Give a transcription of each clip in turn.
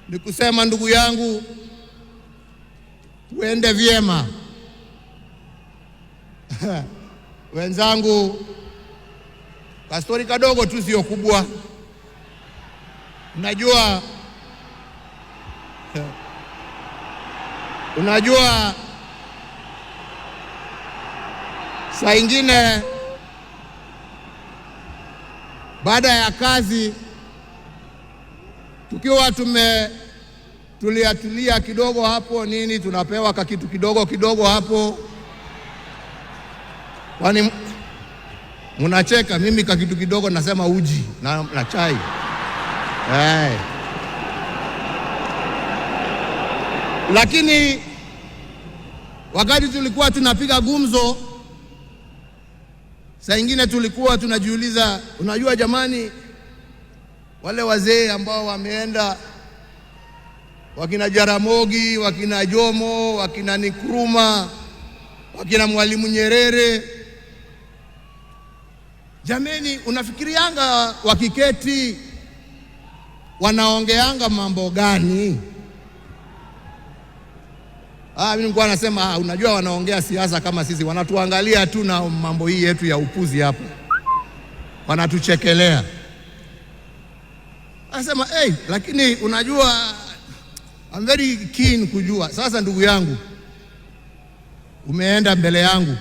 ni kusema ndugu yangu, tuende vyema. Wenzangu, kastori kadogo tu, sio kubwa. Unajua saa ingine baada ya kazi tukiwa tulia kidogo hapo nini, tunapewa kitu kidogo hapo. Kwani mnacheka? Mimi kitu kidogo nasema uji na chai. Lakini wakati tulikuwa tunapiga gumzo, saa ingine tulikuwa tunajiuliza, unajua jamani, wale wazee ambao wameenda, wakina Jaramogi, wakina Jomo, wakina Nkrumah, wakina Mwalimu Nyerere, jameni, unafikirianga wakiketi wanaongeanga mambo gani? Mimi nilikuwa nasema unajua, wanaongea siasa kama sisi, wanatuangalia tu na mambo hii yetu ya upuzi hapa, wanatuchekelea. Nasema lakini unajua, I'm very keen kujua. Sasa ndugu yangu, umeenda mbele yangu,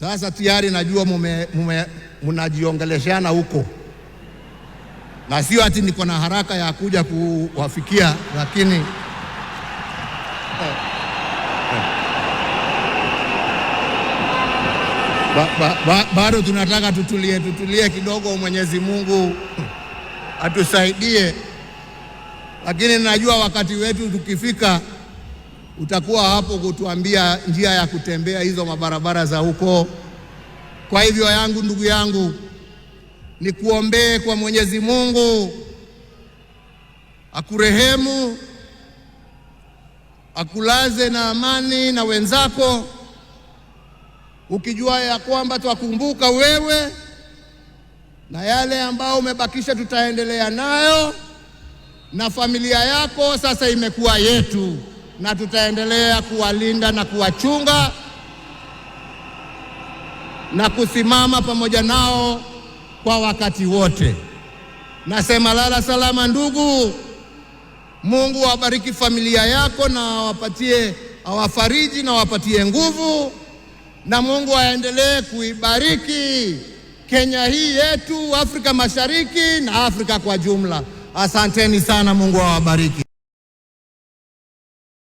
sasa tayari najua mnajiongeleshana huko, na sio ati niko na haraka ya kuja kuwafikia, lakini bado tunataka tutulie kidogo. Mwenyezi Mungu atusaidie, lakini najua wakati wetu tukifika utakuwa hapo kutuambia njia ya kutembea hizo mabarabara za huko. Kwa hivyo ndugu yangu, ni kuombee kwa Mwenyezi Mungu akurehemu, akulaze na amani na wenzako, ukijua ya kwamba twakumbuka wewe na yale ambao umebakisha tutaendelea nayo, na familia yako sasa imekuwa yetu, na tutaendelea kuwalinda na kuwachunga na kusimama pamoja nao kwa wakati wote. Nasema lala salama ndugu. Mungu awabariki familia yako na awafariji na awapatie nguvu, na Mungu aendelee kuibariki Kenya hii yetu, Afrika Mashariki na Afrika kwa jumla. Asanteni sana, Mungu awabariki.